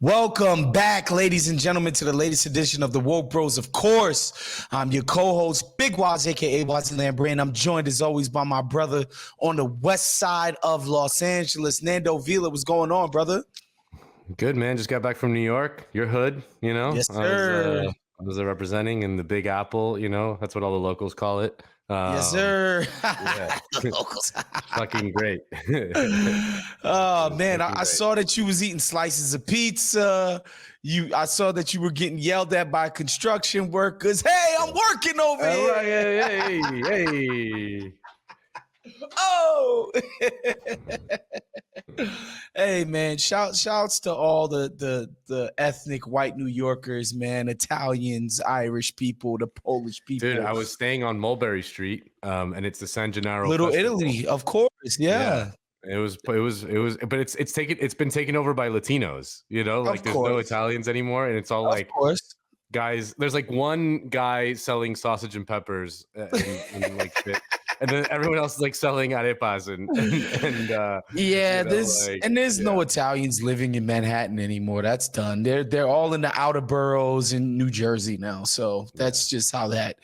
Welcome back, ladies and gentlemen, to the latest edition of the Woke Bros. Of course, I'm your co-host, Big Wos, aka Wos and Nando, and I'm joined as always by my brother on the west side of Los Angeles, Nando Vila. What's going on, brother? Good, man. Just got back from New York, your hood, you know. Yes, sir. I was representing in the Big Apple, you know. That's what all the locals call it. Yes, sir. Yeah. The locals. Fucking great. Oh man, I great. saw that you was eating slices of pizza. I saw that you were getting yelled at by construction workers. Hey, I'm working over here. Hey. Oh. Hey man, shouts to all the ethnic white New Yorkers, man, Italians, Irish people, the Polish people. Dude, I was staying on Mulberry Street, and it's the San Gennaro Little Festival. Italy, of course, yeah. It was, but it's been taken over by Latinos, you know, like there's no Italians anymore, and it's all like guys. There's like one guy selling sausage and peppers, and like and then everyone else is like selling arepas and there's no Italians living in Manhattan anymore. That's done. They're all in the outer boroughs in New Jersey now. So that's just how that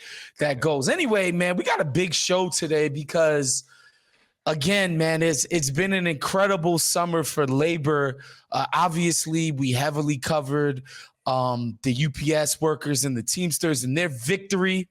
goes. Anyway, man, we got a big show today because again, man, it's been an incredible summer for labor. Obviously, we heavily covered the UPS workers and the Teamsters and their victory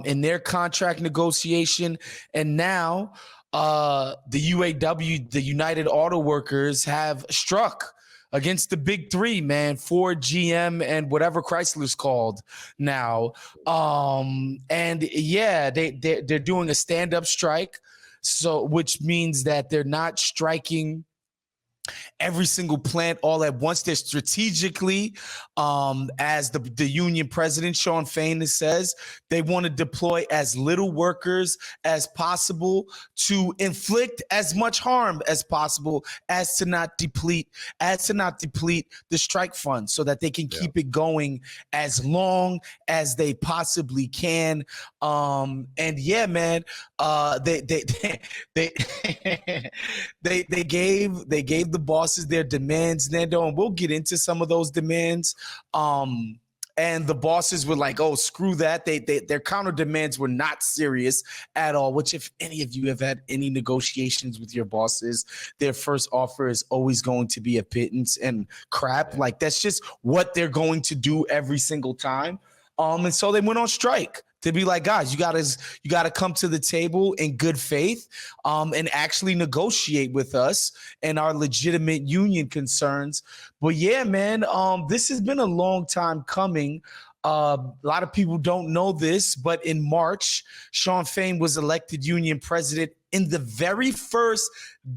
in their contract negotiation. And now the UAW, the United Auto Workers, have struck against the big three, man, Ford, GM, and whatever Chrysler's called now. And yeah, they're doing a stand-up strike. So, which means that they're not striking every single plant all at once. They're strategically, as the union president, Sean Fain, says, they want to deploy as little workers as possible to inflict as much harm as possible as to not deplete the strike fund so that they can keep it going as long as they possibly can. And yeah, man, they gave the bosses their demands, Nando, and we'll get into some of those demands. And the bosses were like, "Oh, screw that!" Their counter demands were not serious at all. Which, if any of you have had any negotiations with your bosses, their first offer is always going to be a pittance and crap. Like that's just what they're going to do every single time. And so they went on strike to be like, guys, you gotta come to the table in good faith, and actually negotiate with us and our legitimate union concerns. But yeah, man, this has been a long time coming. A lot of people don't know this, but in March, Sean Fain was elected union president in the very first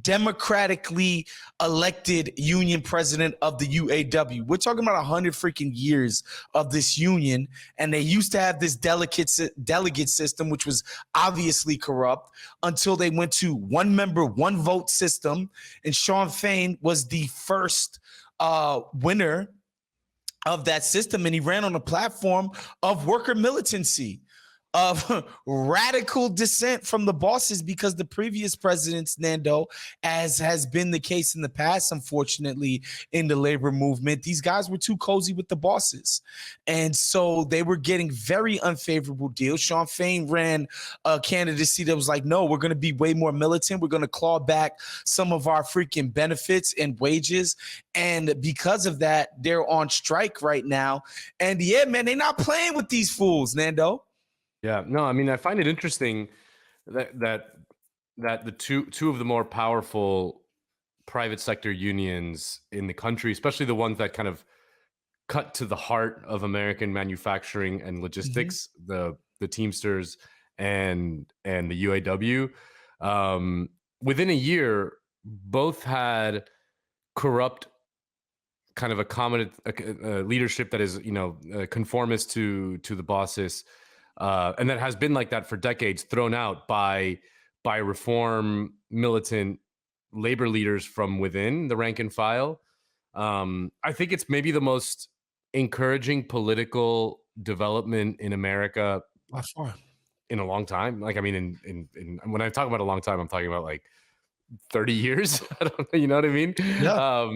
democratically elected union president of the UAW. We're talking about 100 freaking years of this union, and they used to have this delegate system, which was obviously corrupt, until they went to one member, one vote system, and Sean Fain was the first winner of that system, and he ran on a platform of worker militancy, of radical dissent from the bosses, because the previous presidents, Nando, as has been the case in the past, unfortunately, in the labor movement, these guys were too cozy with the bosses. And so they were getting very unfavorable deals. Sean Fain ran a candidacy that was like, no, we're going to be way more militant. We're going to claw back some of our freaking benefits and wages. And because of that, they're on strike right now. And yeah, man, they're not playing with these fools, Nando. Yeah, no, I mean, I find it interesting that the two of the more powerful private sector unions in the country, especially the ones that kind of cut to the heart of American manufacturing and logistics, the Teamsters and the UAW, within a year, both had corrupt kind of a common leadership that is, conformist to the bosses. And that has been like that for decades, thrown out by reform militant labor leaders from within the rank and file. I think it's maybe the most encouraging political development in America in a long time. Like, I mean, in when I talk about a long time, I'm talking about like 30 years. I don't know, you know what I mean? Yeah.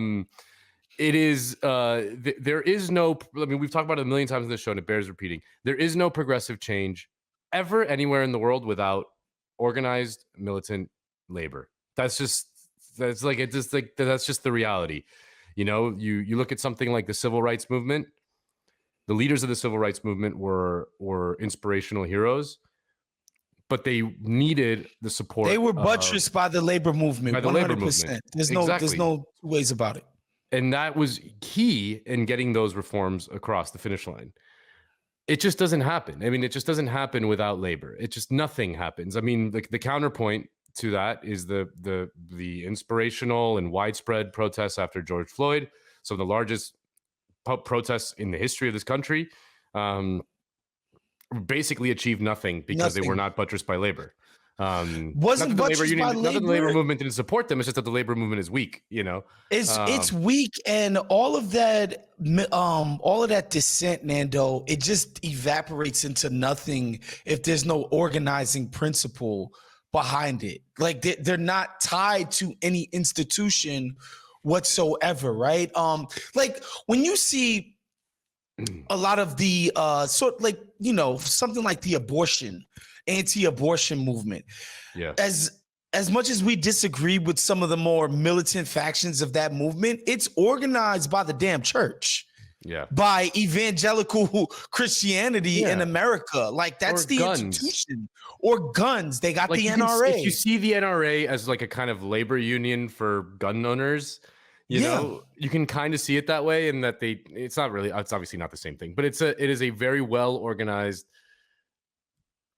It is there is no, I mean, we've talked about it a million times in this show and it bears repeating. There is no progressive change ever anywhere in the world without organized militant labor. That's just that's the reality. You look at something like the civil rights movement. The leaders of the civil rights movement were inspirational heroes, but they needed the support. They were buttressed by the labor movement. By the 100%. labor movement. There's Exactly. no two ways about it. And that was key in getting those reforms across the finish line. It just doesn't happen. I mean, it just doesn't happen without labor. It just, nothing happens. I mean, the counterpoint to that is the inspirational and widespread protests after George Floyd. So the largest protests in the history of this country basically achieved nothing because they were not buttressed by labor. Wasn't buttressed by labor. Not that the labor movement didn't support them. It's just that the labor movement is weak. It's weak, and all of that dissent, Nando, it just evaporates into nothing if there's no organizing principle behind it. Like they're not tied to any institution whatsoever, right? Like when you see a lot of the something like the anti-abortion movement. Yeah. As much as we disagree with some of the more militant factions of that movement, it's organized by the damn church. Yeah. By evangelical Christianity in America. Like that's the institution. Or guns. They got the NRA. If you see the NRA as like a kind of labor union for gun owners, you know, you can kind of see it that way, and that it's obviously not the same thing, but it is a very well organized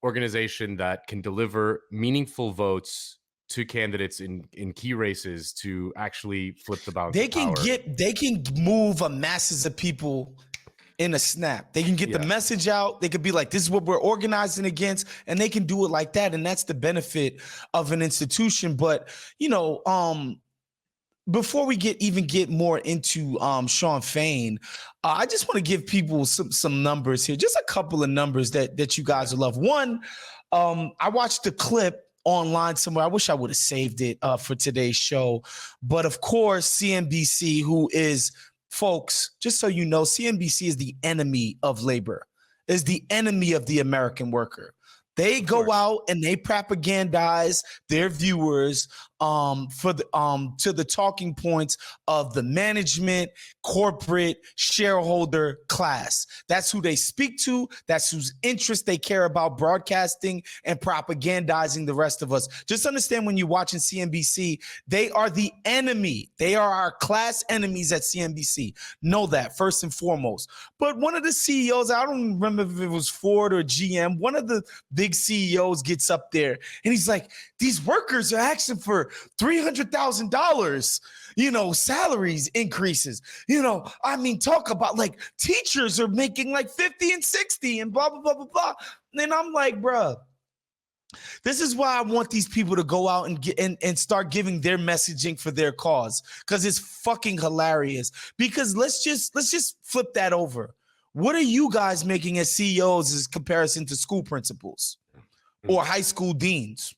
organization that can deliver meaningful votes to candidates in key races to actually flip the balance. They can move masses of people in a snap. They can get the message out. They could be like, this is what we're organizing against, and they can do it like that. And that's the benefit of an institution. But, before we get more into Shawn Fain, I just want to give people some numbers here, just a couple of numbers that you guys will love. One, I watched the clip online somewhere. I wish I would have saved it for today's show. But of course, CNBC, who is, folks, just so you know, CNBC is the enemy of labor, is the enemy of the American worker. They go out and they propagandize their viewers to the talking points of the management, corporate, shareholder class. That's who they speak to. That's whose interest they care about broadcasting and propagandizing the rest of us. Just understand, when you're watching CNBC, they are the enemy. They are our class enemies at CNBC. Know that first and foremost. But one of the CEOs, I don't remember if it was Ford or GM, one of the big CEOs gets up there and he's like, these workers are asking for $300,000, salaries increases. Talk about like teachers are making like 50 and 60 and blah, blah, blah, blah, blah. And I'm like, bruh, this is why I want these people to go out and start giving their messaging for their cause, because it's fucking hilarious. Because let's just flip that over. What are you guys making as CEOs as comparison to school principals or high school deans?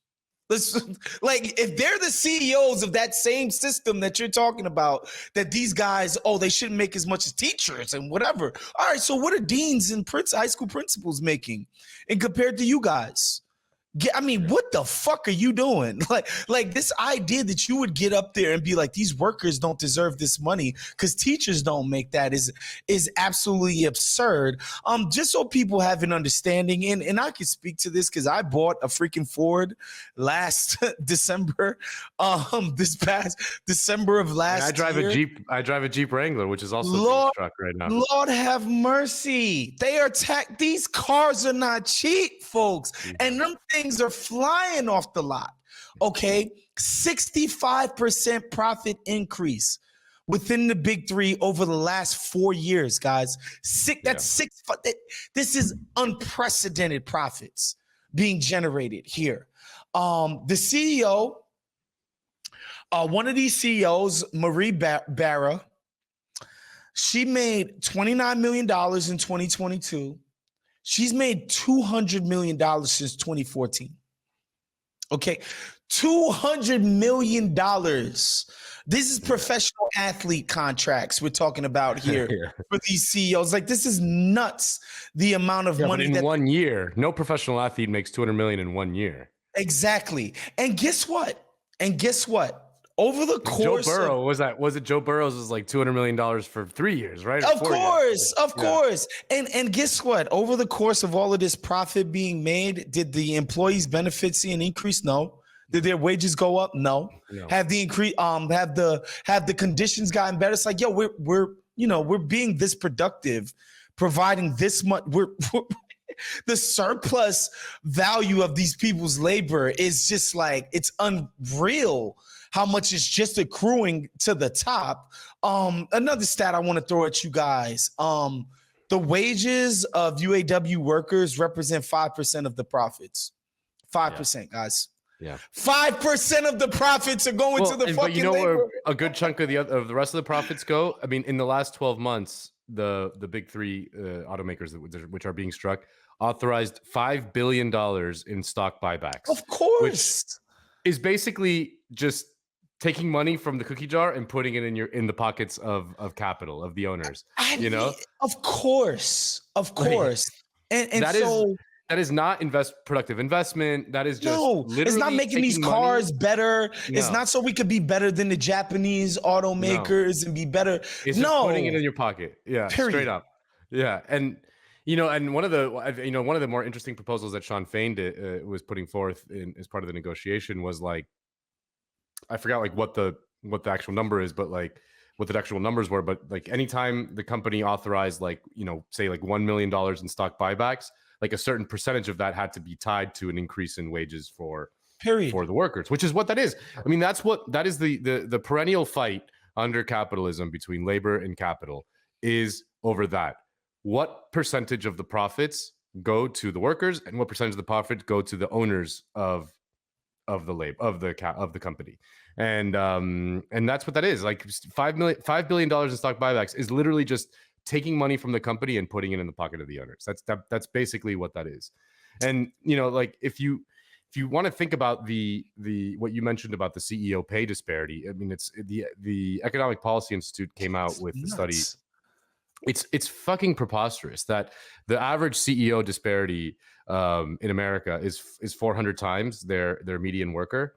If they're the CEOs of that same system that you're talking about, that these guys, they shouldn't make as much as teachers and whatever. All right, so what are deans and high school principals making and compared to you guys? What the fuck are you doing? Like this idea that you would get up there and be like, these workers don't deserve this money because teachers don't make that is absolutely absurd. Just so people have an understanding, and I can speak to this because I bought a freaking Ford last December. This past December of last year. I drive a Jeep Wrangler, which is also a truck right now. Lord have mercy. They are these cars are not cheap, folks. Mm-hmm. And them things are flying off the lot. Okay, 65% profit increase within the big three over the last 4 years, guys. This is unprecedented profits being generated here. The CEO, one of these CEOs, Marie Barra, she made $29 million in 2022. She's made $200 million since 2014. Okay, $200 million This is professional athlete contracts we're talking about here for these CEOs. Like, this is nuts. The amount of money but in 1 year, no professional athlete makes $200 million in 1 year. Exactly. And guess what? Over the course, Joe Burrow was it Joe Burrow's was like $200 million for 3 years, right? Of course. And guess what? Over the course of all of this profit being made, did the employees' benefits see an increase? No. Did their wages go up? No. Have the increase? Have the conditions gotten better? It's like, yo, we're being this productive, providing this much. We're the surplus value of these people's labor is just like, it's unreal how much is just accruing to the top. Another stat I want to throw at you guys. The wages of UAW workers represent 5% of the profits. 5%, guys. Yeah. 5% of the profits are going to the fucking labor. Where a good chunk of the rest of the profits go? I mean, in the last 12 months, the big three automakers which are being struck authorized $5 billion in stock buybacks. Of course. Which is basically just taking money from the cookie jar and putting it in the pockets of capital, of the owners. Of course. And that is not productive investment. That is just literally it's not making these cars better. No. It's not so we could be better than the Japanese automakers and be better. It's just putting it in your pocket. Yeah, period. Straight up. Yeah, and one of the more interesting proposals that Sean Fain was putting forth as part of the negotiation was like, I forgot like what the actual number is, but like what the actual numbers were. But like anytime the company authorized like, say like $1 million in stock buybacks, like a certain percentage of that had to be tied to an increase in wages for the workers, which is what that is. I mean, that is the perennial fight under capitalism between labor and capital is over that. What percentage of the profits go to the workers and what percentage of the profit go to the owners of the company? And that's what that is. Like $5 billion in stock buybacks is literally just taking money from the company and putting it in the pocket of the owners. That's basically what that is. And like if you want to think about the what you mentioned about the CEO pay disparity, I mean, it's the Economic Policy Institute came out with the study. It's fucking preposterous that the average CEO disparity in America is 400 times their median worker,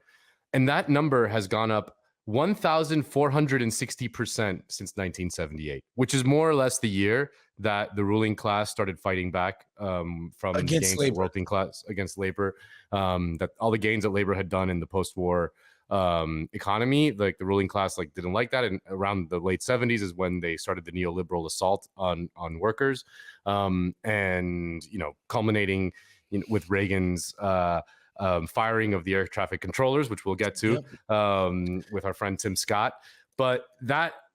and that number has gone up 1,460% since 1978, which is more or less the year that the ruling class started fighting back from against the working class against labor. That all the gains that labor had done in the post-war economy, like the ruling class like didn't like that, and around the late 70s is when they started the neoliberal assault on workers, and culminating with Reagan's firing of the air traffic controllers, which we'll get to with our friend Tim Scott. But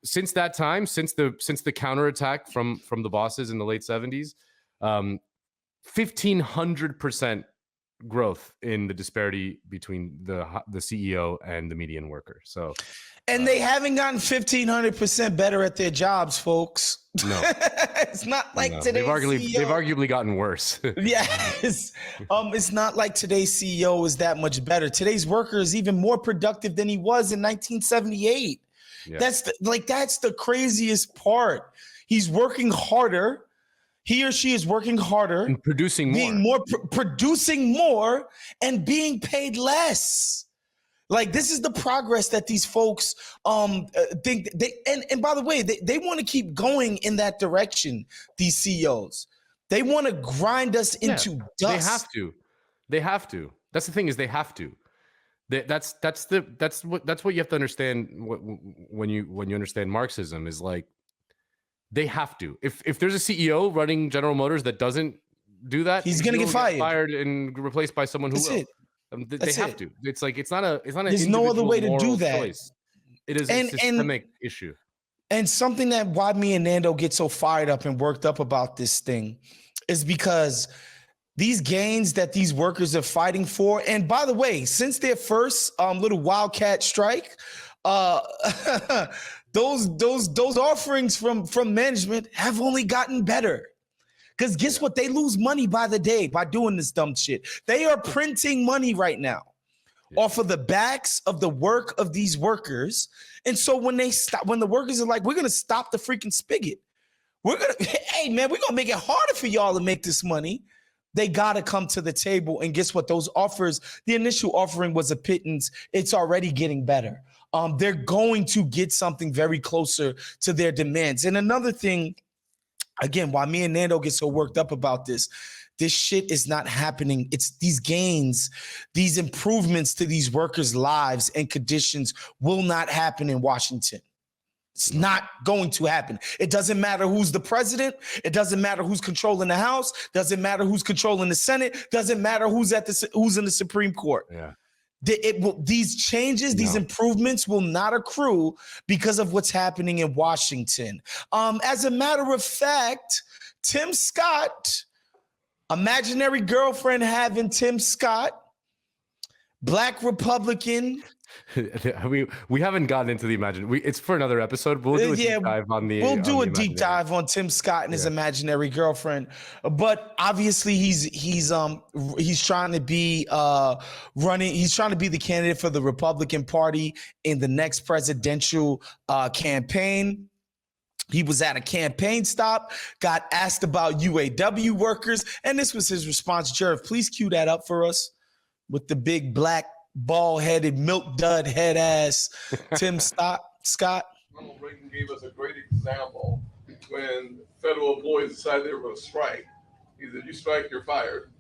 since that time, since the counterattack from the bosses in the late 70s, 1,500% growth in the disparity between the CEO and the median worker. So, and they haven't gotten 1,500% better at their jobs, folks. No, it's not like today's CEO. They've arguably gotten worse. Yes, it's not like today's CEO is that much better. Today's worker is even more productive than he was in 1978. Yeah. That's the craziest part. He's working harder. He or she is working harder and producing producing more and being paid less. Like, this is the progress that these folks think and by the way, they want to keep going in that direction. These CEOs, they want to grind us into dust. They have to. That's the thing, is they have to. That's what you have to understand when you understand Marxism, is like, they have to. If there's a CEO running General Motors that doesn't do that, he's going to get fired and replaced by someone who will. They have to. It's like it's not an there's no other way to do that. Choice. It is a systemic issue. And something that why me and Nando get so fired up and worked up about this thing is because these gains that these workers are fighting for, and by the way, since their first little wildcat strike, those offerings from management have only gotten better. Because guess what? They lose money by the day by doing this dumb shit. They are printing money right now. off of the backs of the work of these workers. And so when the workers are like, we're going to stop the freaking spigot. Hey man, we're going to make it harder for y'all to make this money. They got to come to the table. And guess what? Those offers, the initial offering was a pittance. It's already getting better. They're going to get something very closer to their demands. And another thing, again, why me and Nando get so worked up about this shit is not happening. It's these gains, these improvements to these workers' lives and conditions will not happen in Washington. It's not going to happen. It doesn't matter who's the president. It doesn't matter who's controlling the House. Doesn't matter who's controlling the Senate. Doesn't matter who's in the Supreme Court. Yeah. These changes, these improvements will not accrue because of what's happening in Washington. As a matter of fact, Tim Scott, imaginary girlfriend having Tim Scott, Black Republican. we haven't gotten into the it's for another episode. We'll do a deep dive on the. We'll do a deep dive on Tim Scott and his imaginary girlfriend. But obviously, he's trying to be running. He's trying to be the candidate for the Republican Party in the next presidential campaign. He was at a campaign stop, got asked about UAW workers, and this was his response. Jerv, please cue that up for us with the big black bald-headed milk dud head ass Tim Scott. Ronald Reagan gave us a great example when federal employees decided they were going to strike. He said, "You strike, you're fired."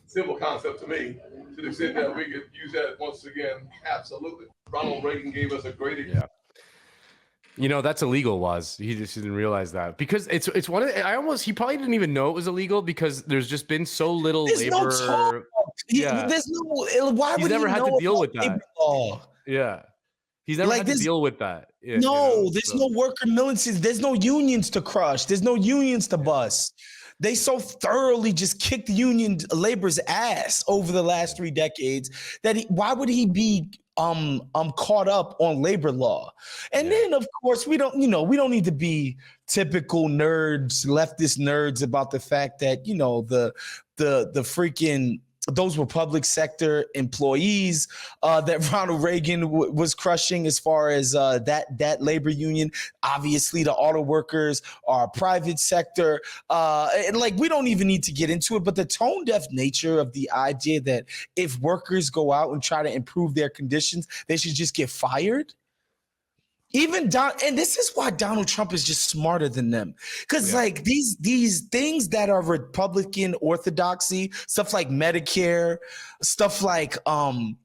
Simple concept to me. To the extent that we could use that once again, absolutely. Ronald Reagan gave us a great example. You know, that's illegal, Woz. He just didn't realize that because it's one of the, he probably didn't even know it was illegal because there's just been so little labor. There's no, why he's would never he had know to deal with that. Yeah. He's never had to deal with that. Yeah, there's no worker militancies. There's no unions to crush. There's no unions to bust. They so thoroughly just kicked union labor's ass over the last 3 decades that why would he be caught up on labor law? And then of course we don't need to be typical nerds, leftist nerds about the fact that the freaking those were public sector employees that Ronald Reagan was crushing as far as that labor union. Obviously, the auto workers are private sector. And we don't even need to get into it, but the tone deaf nature of the idea that if workers go out and try to improve their conditions, they should just get fired. And this is why Donald Trump is just smarter than them. Because these things that are Republican orthodoxy, stuff like Medicare, stuff like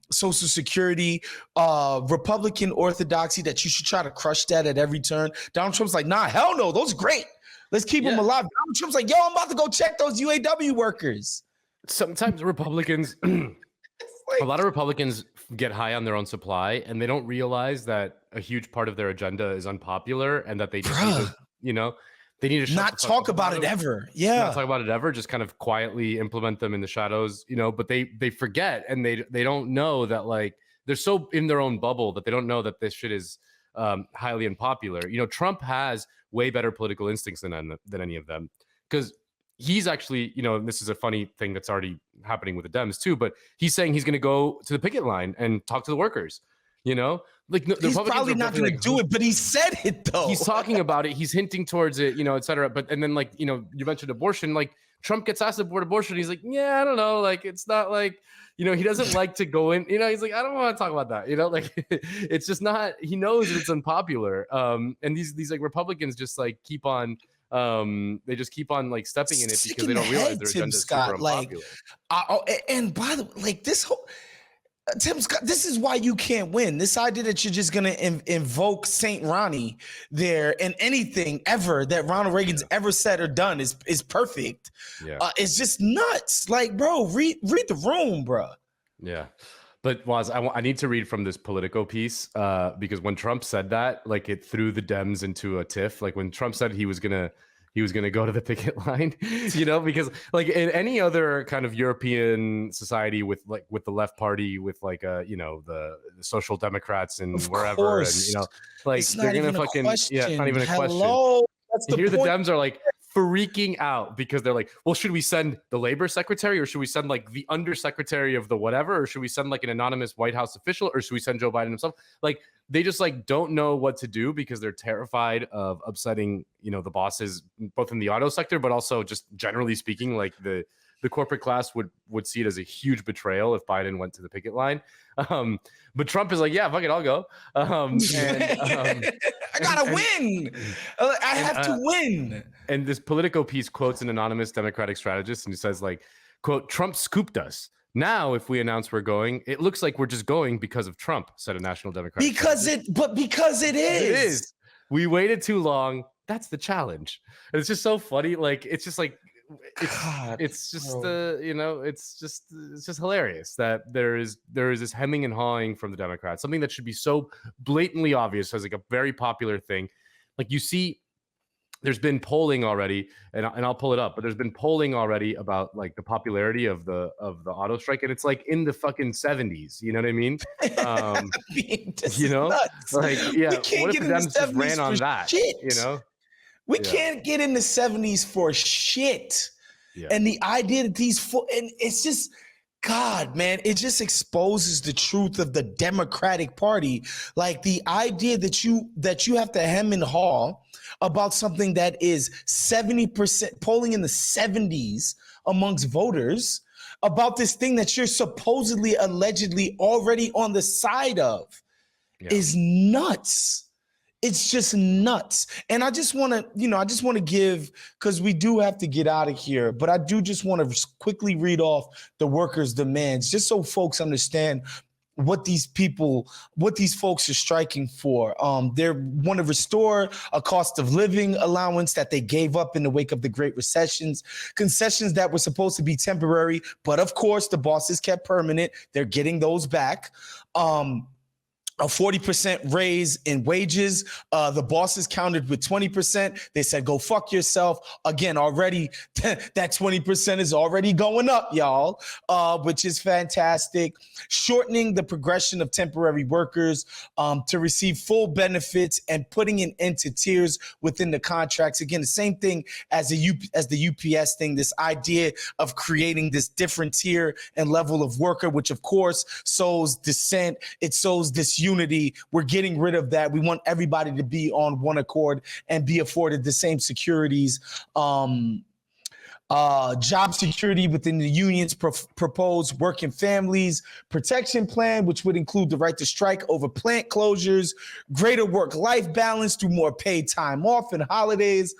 Social Security, Republican orthodoxy that you should try to crush that at every turn. Donald Trump's like, nah, hell no, those are great. Let's keep them alive. Donald Trump's like, yo, I'm about to go check those UAW workers. Sometimes Republicans, a lot of Republicans get high on their own supply and they don't realize that a huge part of their agenda is unpopular and that they just they need to not talk about it ever. Not talk about it ever, just kind of quietly implement them in the shadows, but they forget and they don't know that they're so in their own bubble that they don't know that this shit is highly unpopular. Trump has way better political instincts than any of them because he's actually, this is a funny thing that's already happening with the Dems too, but he's saying he's going to go to the picket line and talk to the workers, he's probably not going to do it, but he said it though. He's talking about it. He's hinting towards it, et cetera. But, and then you mentioned abortion, Trump gets asked about abortion. He's like, yeah, I don't know. It's not he doesn't like to go in, he's like, I don't want to talk about that. It's just not, he knows that it's unpopular. And these Republicans just keep on, they just keep on stepping in it because they don't realize their agenda is super unpopular. And by the way, this whole Tim Scott, this is why you can't win. This idea that you're just gonna invoke Saint Ronnie there and anything ever that Ronald Reagan's ever said or done is perfect. It's just nuts. Bro, read the room, bro. Yeah. But Woz, I need to read from this Politico piece because when Trump said that, it threw the Dems into a tiff. When Trump said he was gonna go to the picket line, because in any other kind of European society with the left party, with the Social Democrats and wherever, and it's they're gonna fucking question. it's not even a Hello? question. Here the Dems are freaking out because they're like, well, should we send the labor secretary, or should we send like the undersecretary of the whatever, or should we send like an anonymous White House official, or should we send Joe Biden himself? Like, they just like don't know what to do because they're terrified of upsetting, you know, the bosses, both in the auto sector, but also just generally speaking, like the corporate class would see it as a huge betrayal if Biden went to the picket line. But Trump is like, yeah, fuck it, I'll go. I gotta win. I have to win. And this Politico piece quotes an anonymous Democratic strategist, and he says, like, quote, Trump scooped us. Now, if we announce we're going, it looks like we're just going because of Trump, said a National Democratic strategist. Because it is. It is. We waited too long. That's the challenge. And it's just so funny. Like, it's just like, it's just you know, it's just hilarious that there is this hemming and hawing from the Democrats, something that should be so blatantly obvious as like a very popular thing. Like, you see, there's been polling already, and I'll pull it up, but there's been polling already about like the popularity of the auto strike, and it's like in the fucking 70s. You know what I mean? You know, nuts. Like, yeah. What if the Dems just ran on that? Shit. You know. We can't get in the 70s for shit. Yeah. And the idea that and it's just, God, man, it just exposes the truth of the Democratic Party. Like, the idea that you have to hem and haw about something that is 70% polling in the 70s amongst voters about this thing that you're supposedly, allegedly already on the side of is nuts. It's just nuts. And I just want to give, because we do have to get out of here, but I do just want to quickly read off the workers' demands, just so folks understand what these folks are striking for. They want to restore a cost of living allowance that they gave up in the wake of the Great Recessions, concessions that were supposed to be temporary, but of course the bosses kept permanent. They're getting those back. A 40% raise in wages. The bosses countered with 20%. They said, go fuck yourself. Again, already that 20% is already going up, y'all, which is fantastic. Shortening the progression of temporary workers to receive full benefits and putting an end to tiers within the contracts. Again, the same thing as the UPS thing, this idea of creating this different tier and level of worker, which of course sows dissent. It sows disunity. We're getting rid of that. We want everybody to be on one accord and be afforded the same securities. Job security within the union's proposed working families protection plan, which would include the right to strike over plant closures, greater work-life balance through more paid time off and holidays.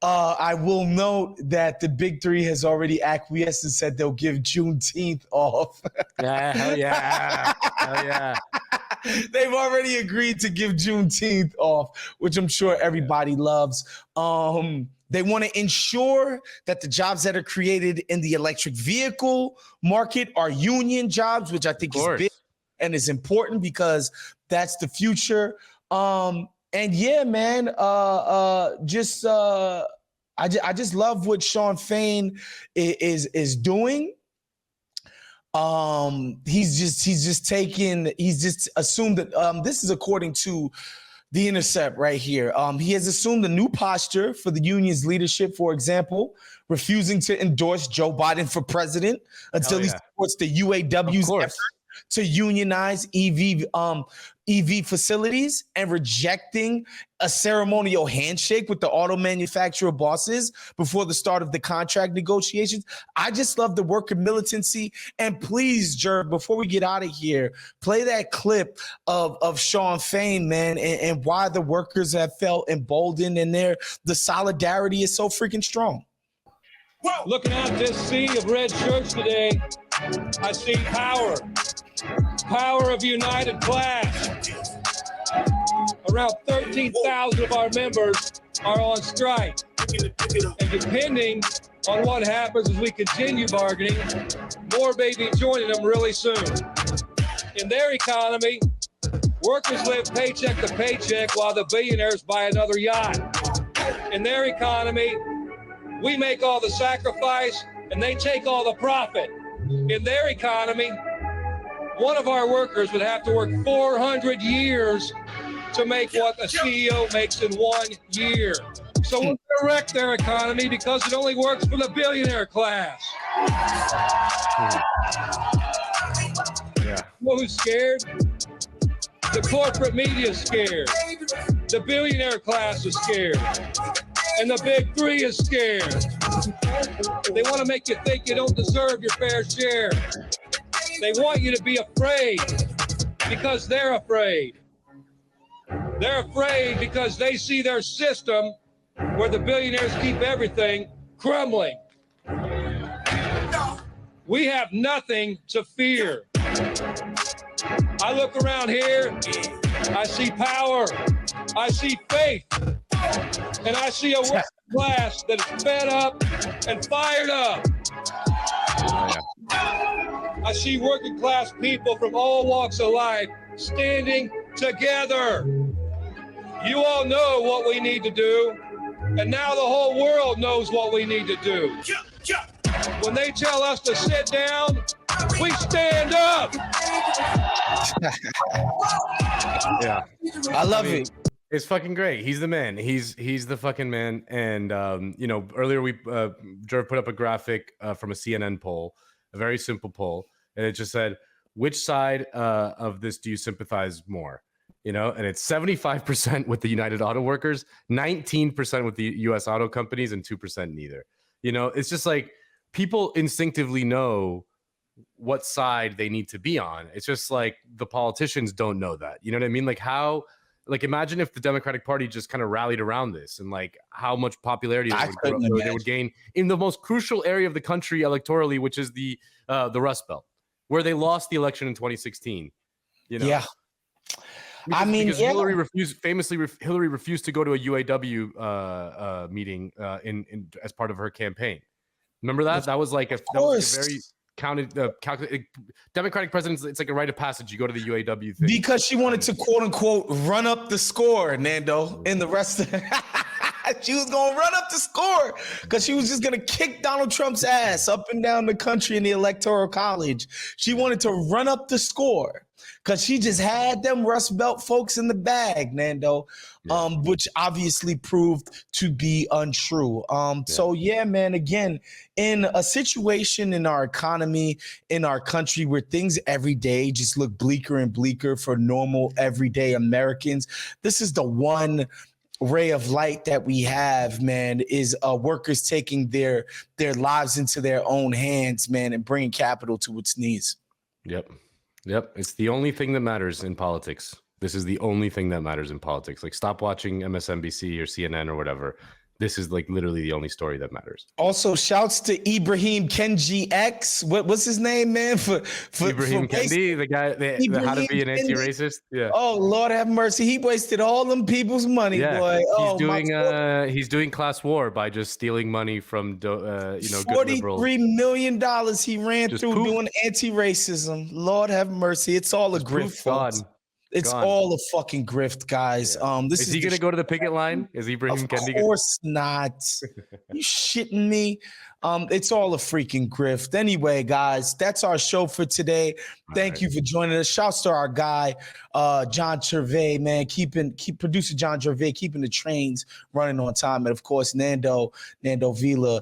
I will note that the Big Three has already acquiesced and said they'll give Juneteenth off. Yeah, hell yeah. Hell yeah. They've already agreed to give Juneteenth off, which I'm sure everybody loves. They want to ensure that the jobs that are created in the electric vehicle market are union jobs, which I think is big and is important because that's the future. And yeah, man, I just love what Sean Fain is doing. He's just assumed that this is according to The Intercept right here. He has assumed a new posture for the union's leadership, for example, refusing to endorse Joe Biden for president until he supports the UAW's effort to unionize EV facilities and rejecting a ceremonial handshake with the auto manufacturer bosses before the start of the contract negotiations. I just love the worker militancy. And please, Jer, before we get out of here, play that clip of Sean Fain, man, and why the workers have felt emboldened and the solidarity is so freaking strong. Looking out this sea of red shirts today, I see power of united class. Around 13,000 of our members are on strike. And depending on what happens as we continue bargaining, more may be joining them really soon. In their economy, workers live paycheck to paycheck while the billionaires buy another yacht. In their economy, we make all the sacrifice and they take all the profit. In their economy, one of our workers would have to work 400 years to make what a CEO makes in 1 year. So we're going to wreck their economy because it only works for the billionaire class. Yeah. You know who's scared? The corporate media is scared. The billionaire class is scared. And the big three is scared. They want to make you think you don't deserve your fair share. They want you to be afraid because they're afraid. They're afraid because they see their system where the billionaires keep everything crumbling. We have nothing to fear. I look around here, I see power, I see faith, and I see a working class that is fed up and fired up. I see working class people from all walks of life standing together. You all know what we need to do, and now the whole world knows what we need to do. When they tell us to sit down, we stand up. Yeah. I love it. It's fucking great. He's the man. He's the fucking man. And earlier we Jerv put up a graphic from a CNN poll, a very simple poll, and it just said, which side of this do you sympathize more? And it's 75% with the United Auto Workers, 19% with the U.S. auto companies, and 2% neither. It's just like people instinctively know what side they need to be on. It's just like the politicians don't know that. You know what I mean? Like imagine if the Democratic Party just kind of rallied around this and like how much popularity they would gain in the most crucial area of the country electorally, which is the Rust Belt, where they lost the election in 2016. Yeah. Because Hillary refused to go to a UAW meeting in as part of her campaign. Remember that? That was like a very calculated Democratic presidents. It's like a rite of passage. You go to the UAW thing because she wanted to quote unquote run up the score, Nando, in the rest of she was gonna run up the score because she was just gonna kick Donald Trump's ass up and down the country in the Electoral College. She wanted to run up the score because she just had them Rust Belt folks in the bag, Nando, which obviously proved to be untrue. So yeah, man, again, in a situation in our economy, in our country where things every day just look bleaker and bleaker for normal everyday Americans, this is the one ray of light that we have, man, is workers taking their lives into their own hands, man, and bringing capital to its knees. Yep. It's the only thing that matters in politics. This is the only thing that matters in politics. Like, stop watching MSNBC or CNN or whatever. This is like literally the only story that matters. Also, shouts to Ibrahim Kenji X. What's his name, man? For Ibrahim Kendi, the guy that how to be an anti-racist. Yeah. Oh, Lord have mercy. He wasted all them people's money, boy. He's doing class war by just stealing money from $43 million he ran through doing anti-racism. Lord have mercy. It's all a grift, folks. It's all a fucking grift, guys. Yeah. Is he going to go to the picket line? Is Ibrahim Kendi? Of course not. You shitting me? It's all a freaking grift. Anyway, guys, that's our show for today. Thank you for joining us. Shouts to our guy, John Gervais, man. Producer John Gervais keeping the trains running on time, and of course Nando Vila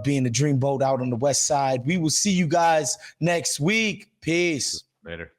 being the dreamboat out on the west side. We will see you guys next week. Peace. Later.